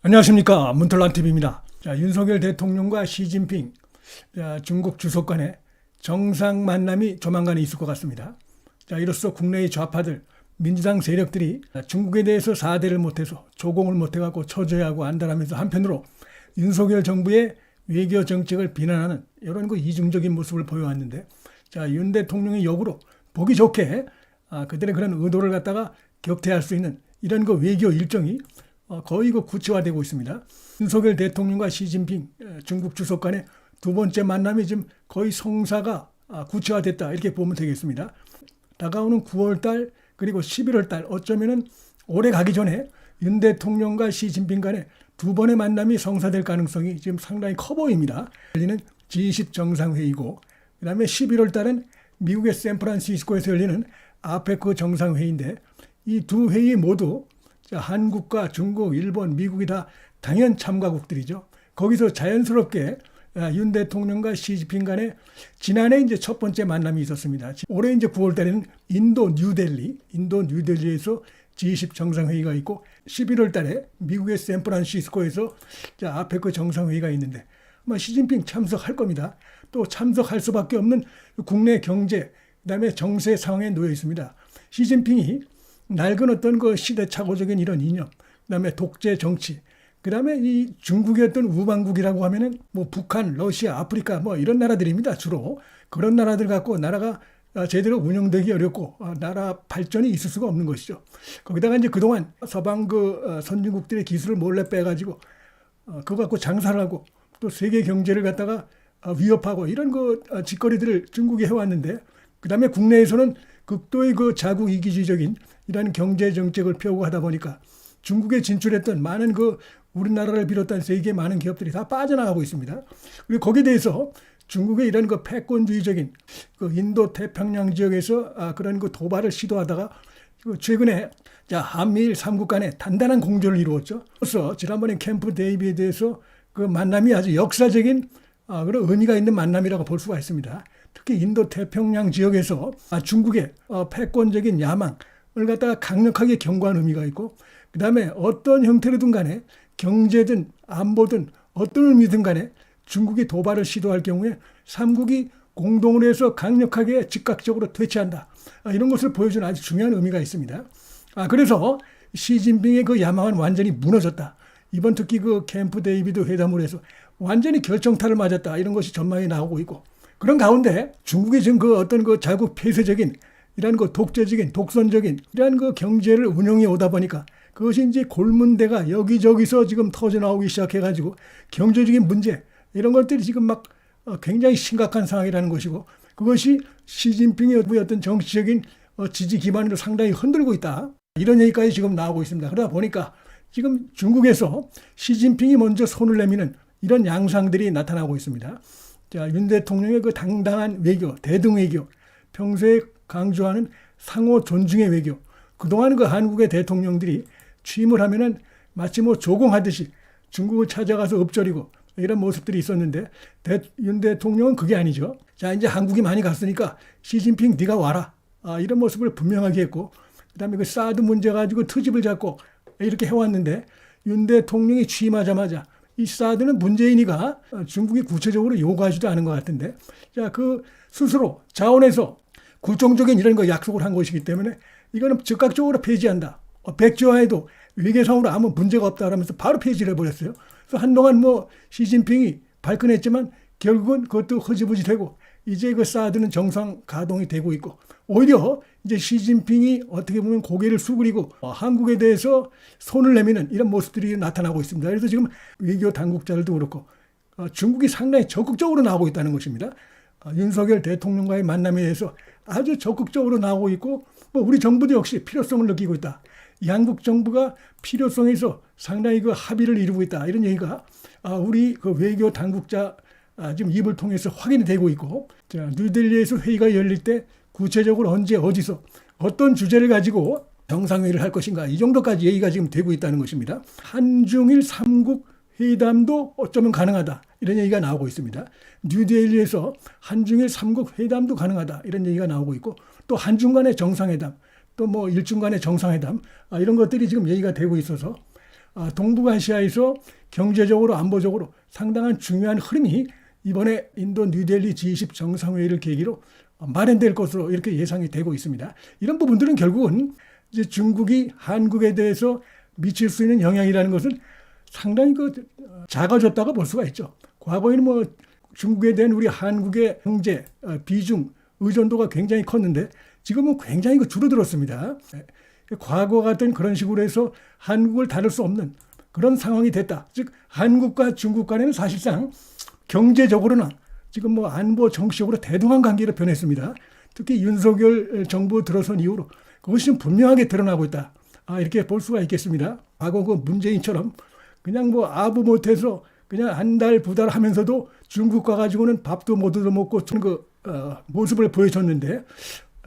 안녕하십니까, 문털란TV입니다. 자, 윤석열 대통령과 시진핑 중국 주석 간의 정상 만남이 조만간 있을 것 같습니다. 자, 이로써 국내의 좌파들, 민주당 세력들이 중국에 대해서 사대를 못해서 조공을 못해갖고 처져야하고 안달하면서 한편으로 윤석열 정부의 외교 정책을 비난하는 이런 이중적인 모습을 보여왔는데, 자, 윤 대통령이 역으로 보기 좋게 그들의 그런 의도를 갖다가 격퇴할 수 있는 이런 외교 일정이 거의 구체화되고 있습니다. 윤석열 대통령과 시진핑 중국 주석 간의 두 번째 만남이 지금 거의 성사가 구체화됐다, 이렇게 보면 되겠습니다. 다가오는 9월달 그리고 11월달 어쩌면은 올해 가기 전에 윤 대통령과 시진핑 간의 두 번의 만남이 성사될 가능성이 지금 상당히 커 보입니다. 열리는 G20 정상회의고, 그 다음에 11월달은 미국의 샌프란시스코에서 열리는 아페크 정상회의인데, 이 두 회의 모두 한국과 중국, 일본, 미국이 다 당연 참가국들이죠. 거기서 자연스럽게 윤 대통령과 시진핑 간에 지난해 이제 첫 번째 만남이 있었습니다. 올해 이제 9월 달에는 인도 뉴델리에서 G20 정상회의가 있고, 11월 달에 미국의 샌프란시스코에서 아페크 정상회의가 있는데 시진핑 참석할 겁니다. 또 참석할 수밖에 없는 국내 경제, 그다음에 정세 상황에 놓여 있습니다. 시진핑이 낡은 어떤 시대착오적인 이런 이념, 그다음에 독재 정치, 그다음에 이 중국의 어떤 우방국이라고 하면은 북한, 러시아, 아프리카 이런 나라들입니다. 주로 그런 나라들 갖고 나라가 제대로 운영되기 어렵고 나라 발전이 있을 수가 없는 것이죠. 거기다가 이제 그동안 서방 선진국들의 기술을 몰래 빼가지고 그거 갖고 장사를 하고 또 세계 경제를 갖다가 위협하고 이런 짓거리들을 중국이 해왔는데, 그다음에 국내에서는 극도의 자국 이기주의적인 이런 경제 정책을 펴고 하다 보니까 중국에 진출했던 많은 우리나라를 비롯한 세계의 많은 기업들이 다 빠져나가고 있습니다. 그리고 거기에 대해서 중국의 이런 패권주의적인 인도 태평양 지역에서 그런 도발을 시도하다가 최근에 한미일 3국 간에 단단한 공조를 이루었죠. 그래서 지난번에 캠프 데이비드에 대해서 만남이 아주 역사적인 그런 의미가 있는 만남이라고 볼 수가 있습니다. 특히 인도 태평양 지역에서 중국의 패권적인 야망을 갖다가 강력하게 경고한 의미가 있고, 그 다음에 어떤 형태로든 간에 경제든 안보든 어떤 의미든 간에 중국이 도발을 시도할 경우에 3국이 공동으로 해서 강력하게 즉각적으로 퇴치한다, 이런 것을 보여주는 아주 중요한 의미가 있습니다. 그래서 시진핑의 야망은 완전히 무너졌다. 이번 특히 캠프 데이비드 회담을 해서 완전히 결정타를 맞았다, 이런 것이 전망이 나오고 있고, 그런 가운데 중국이 지금 어떤 자국 폐쇄적인 이런 독재적인 독선적인 이런 경제를 운영해 오다 보니까 그것이 이제 골문대가 여기저기서 지금 터져 나오기 시작해가지고 경제적인 문제 이런 것들이 지금 굉장히 심각한 상황이라는 것이고, 그것이 시진핑의 어떤 정치적인 지지 기반을 상당히 흔들고 있다, 이런 얘기까지 지금 나오고 있습니다. 그러다 보니까 지금 중국에서 시진핑이 먼저 손을 내미는 이런 양상들이 나타나고 있습니다. 윤 대통령의 당당한 외교, 대등 외교, 평소에 강조하는 상호 존중의 외교, 그동안 한국의 대통령들이 취임을 하면은 마치 조공하듯이 중국을 찾아가서 엎저리고 이런 모습들이 있었는데, 윤 대통령은 그게 아니죠. 이제 한국이 많이 갔으니까 시진핑 네가 와라, 이런 모습을 분명하게 했고, 그다음에 사드 문제 가지고 트집을 잡고 이렇게 해왔는데, 윤 대통령이 취임하자마자 이 사드는 문재인이가 중국이 구체적으로 요구하지도 않은 것 같은데, 스스로 자원에서 구체적인 이런 약속을 한 것이기 때문에 이거는 즉각적으로 폐지한다. 백지화해도 외교상으로 아무 문제가 없다 그러면서 바로 폐지를 해버렸어요. 그래서 한동안 시진핑이 발끈했지만 결국은 그것도 흐지부지 되고, 이제 사드는 정상 가동이 되고 있고, 오히려 이제 시진핑이 어떻게 보면 고개를 숙이고 한국에 대해서 손을 내미는 이런 모습들이 나타나고 있습니다. 그래서 지금 외교 당국자들도 그렇고 중국이 상당히 적극적으로 나오고 있다는 것입니다. 윤석열 대통령과의 만남에 대해서 아주 적극적으로 나오고 있고, 우리 정부도 역시 필요성을 느끼고 있다. 양국 정부가 필요성에서 상당히 합의를 이루고 있다, 이런 얘기가 우리 외교 당국자 지금 입을 통해서 확인이 되고 있고, 뉴델리에서 회의가 열릴 때 구체적으로 언제 어디서 어떤 주제를 가지고 정상회의를 할 것인가, 이 정도까지 얘기가 지금 되고 있다는 것입니다. 한중일 3국 회담도 어쩌면 가능하다, 이런 얘기가 나오고 있습니다. 뉴델리에서 한중일 3국 회담도 가능하다, 이런 얘기가 나오고 있고, 또 한중 간의 정상회담, 또 일중 간의 정상회담, 이런 것들이 지금 얘기가 되고 있어서 동북아시아에서 경제적으로 안보적으로 상당한 중요한 흐름이 이번에 인도 뉴델리 G20 정상회의를 계기로 마련될 것으로 이렇게 예상이 되고 있습니다. 이런 부분들은 결국은 이제 중국이 한국에 대해서 미칠 수 있는 영향이라는 것은 상당히 작아졌다고 볼 수가 있죠. 과거에는 뭐 중국에 대한 우리 한국의 경제 비중 의존도가 굉장히 컸는데 지금은 굉장히 줄어들었습니다. 과거 같은 그런 식으로 해서 한국을 다룰 수 없는 그런 상황이 됐다. 즉 한국과 중국 간에는 사실상 경제적으로나 지금 뭐 안보 정치적으로 대등한 관계로 변했습니다. 특히 윤석열 정부 들어선 이후로 그것이 좀 분명하게 드러나고 있다. 이렇게 볼 수가 있겠습니다. 과거 그 문재인처럼 그냥 뭐 아부 못해서 그냥 한 달, 두 달 하면서도 중국 가가지고는 밥도 못 얻어먹고 모습을 보여줬는데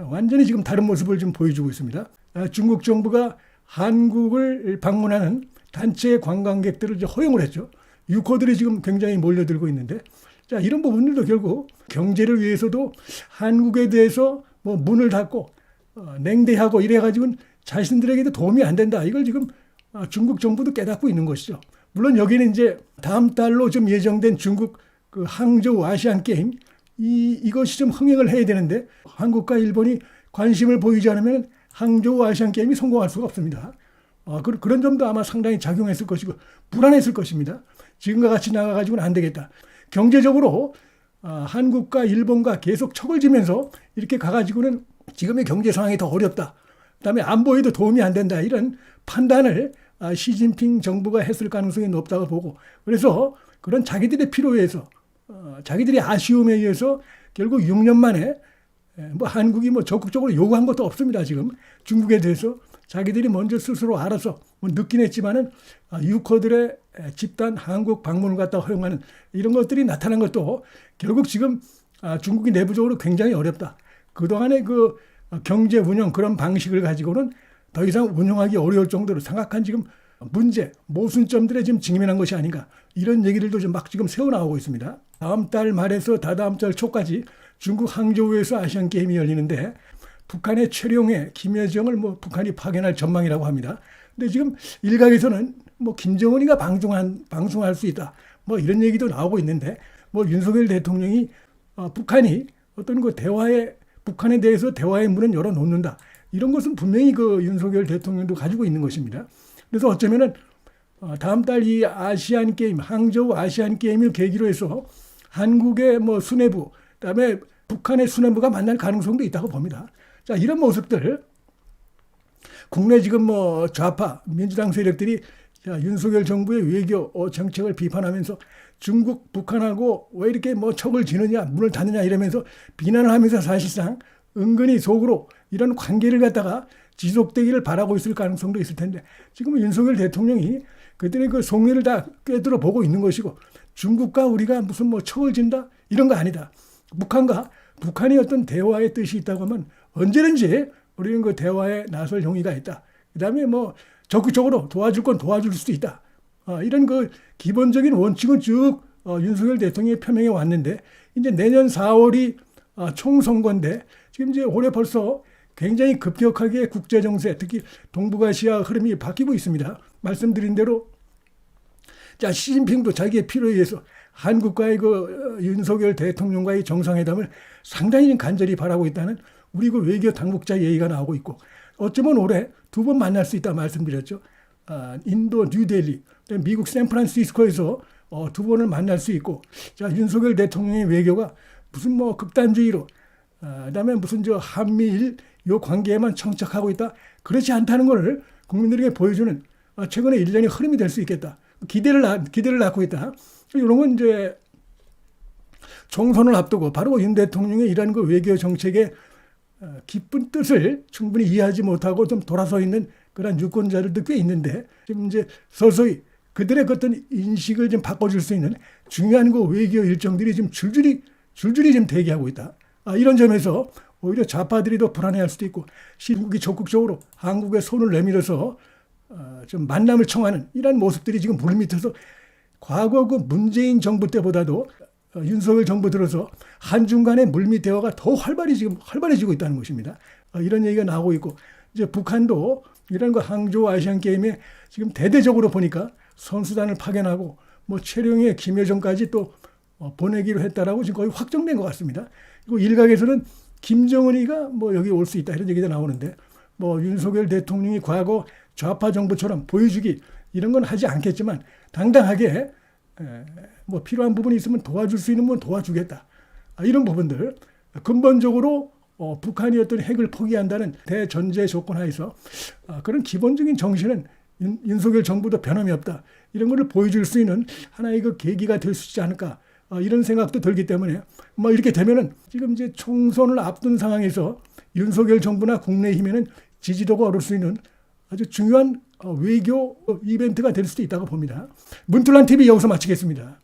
완전히 지금 다른 모습을 좀 보여주고 있습니다. 중국 정부가 한국을 방문하는 단체 관광객들을 이제 허용을 했죠. 유코들이 지금 굉장히 몰려들고 있는데 자, 이런 부분들도 결국 경제를 위해서도 한국에 대해서 뭐 문을 닫고 냉대하고 이래가지고는 자신들에게도 도움이 안 된다. 이걸 지금 중국 정부도 깨닫고 있는 것이죠. 물론 여기는 이제 다음 달로 좀 예정된 중국 그 항저우 아시안 게임 이것이 좀 흥행을 해야 되는데 한국과 일본이 관심을 보이지 않으면 항저우 아시안 게임이 성공할 수가 없습니다. 그런 점도 아마 상당히 작용했을 것이고 불안했을 것입니다. 지금과 같이 나가가지고는 안 되겠다. 경제적으로 한국과 일본과 계속 척을 지면서 이렇게 가가지고는 지금의 경제 상황이 더 어렵다. 그다음에 안보에도 도움이 안 된다. 이런 판단을 시진핑 정부가 했을 가능성이 높다고 보고 그래서 그런 자기들의 필요에 의해서 자기들의 아쉬움에 의해서 결국 6년 만에 뭐 한국이 뭐 적극적으로 요구한 것도 없습니다. 지금 중국에 대해서 자기들이 먼저 스스로 알아서 뭐 늦긴 했지만은 유코들의 집단 한국 방문을 갖다 허용하는 이런 것들이 나타난 것도 결국 지금 중국이 내부적으로 굉장히 어렵다. 그동안의 그 경제 운영 그런 방식을 가지고는 더 이상 운영하기 어려울 정도로 생각한 지금 문제, 모순점들에 지금 직면한 것이 아닌가 이런 얘기들도 좀 막 지금 새어나오고 있습니다. 다음 달 말에서 다다음 달 초까지 중국 항저우에서 아시안 게임이 열리는데 북한의 최룡해 김여정을 뭐 북한이 파견할 전망이라고 합니다. 근데 지금 일각에서는 뭐 김정은이가 방송할 수 있다. 뭐 이런 얘기도 나오고 있는데 뭐 윤석열 대통령이 북한이 어떤 그 북한에 대해서 대화의 문은 열어놓는다. 이런 것은 분명히 그 윤석열 대통령도 가지고 있는 것입니다. 그래서 어쩌면은 다음 달 이 아시안 게임, 항저우 아시안 게임을 계기로 해서 한국의 뭐 수뇌부, 그다음에 북한의 수뇌부가 만날 가능성도 있다고 봅니다. 자, 이런 모습들 국내 지금 뭐 좌파 민주당 세력들이 윤석열 정부의 외교 정책을 비판하면서 중국, 북한하고 왜 이렇게 뭐 척을 지느냐, 문을 닫느냐 이러면서 비난을 하면서 사실상 은근히 속으로 이런 관계를 갖다가 지속되기를 바라고 있을 가능성도 있을 텐데 지금 윤석열 대통령이 그들의 그 속내를 다 꿰뚫어 보고 있는 것이고 중국과 우리가 무슨 뭐 척을 진다 이런 거 아니다. 북한이 어떤 대화의 뜻이 있다고 하면 언제든지 우리는 그 대화에 나설 용의가 있다. 그다음에 뭐 적극적으로 도와줄 건 도와줄 수도 있다. 이런 그 기본적인 원칙은 쭉 윤석열 대통령이 표명해 왔는데 이제 내년 4월이 총선거인데 지금 이제 올해 벌써 굉장히 급격하게 국제 정세, 특히 동북아시아 흐름이 바뀌고 있습니다. 말씀드린 대로 자 시진핑도 자기의 필요에 의해서 한국과의 그 윤석열 대통령과의 정상회담을 상당히 간절히 바라고 있다는 우리 그 외교 당국자 얘기가 나오고 있고 어쩌면 올해 2번 만날 수 있다 말씀드렸죠. 인도 뉴델리, 미국 샌프란시스코에서 2번을 만날 수 있고 자 윤석열 대통령의 외교가 무슨 뭐 극단주의로 그다음에 무슨 저 한미일 요 관계에만 청착하고 있다. 그렇지 않다는 것을 국민들에게 보여주는 최근의 일련의 흐름이 될 수 있겠다. 기대를 낳고 있다. 이런 건 이제 총선을 앞두고 바로 윤 대통령의 이러한 그 외교 정책의 깊은 뜻을 충분히 이해하지 못하고 좀 돌아서 있는 그런 유권자들도 꽤 있는데 지금 이제 서서히 그들의 어떤 인식을 좀 바꿔줄 수 있는 중요한 그 외교 일정들이 지금 줄줄이 지금 대기하고 있다. 이런 점에서 오히려 좌파들이 더 불안해할 수도 있고 중국이 적극적으로 한국에 손을 내밀어서 좀 만남을 청하는 이런 모습들이 지금 물밑에서 과거 그 문재인 정부 때보다도 윤석열 정부 들어서 한중 간의 물밑 대화가 더 활발해지고 있다는 것입니다. 이런 얘기가 나오고 있고 이제 북한도 이런 거 항저우 아시안 게임에 지금 대대적으로 보니까 선수단을 파견하고 뭐 최룡해, 김여정까지 또 보내기로 했다라고 지금 거의 확정된 것 같습니다. 그리고 일각에서는 김정은이가 뭐 여기 올 수 있다 이런 얘기도 나오는데 뭐 윤석열 대통령이 과거 좌파 정부처럼 보여주기 이런 건 하지 않겠지만 당당하게 뭐 필요한 부분이 있으면 도와줄 수 있는 건 도와주겠다. 이런 부분들 근본적으로 북한이 어떤 핵을 포기한다는 대전제 조건 하에서 그런 기본적인 정신은 윤석열 정부도 변함이 없다. 이런 것을 보여줄 수 있는 하나의 그 계기가 될 수 있지 않을까. 이런 생각도 들기 때문에 뭐 이렇게 되면은 지금 이제 총선을 앞둔 상황에서 윤석열 정부나 국내힘에는 지지도가 오를 수 있는 아주 중요한 외교 이벤트가 될 수도 있다고 봅니다. 문틀란 TV 여기서 마치겠습니다.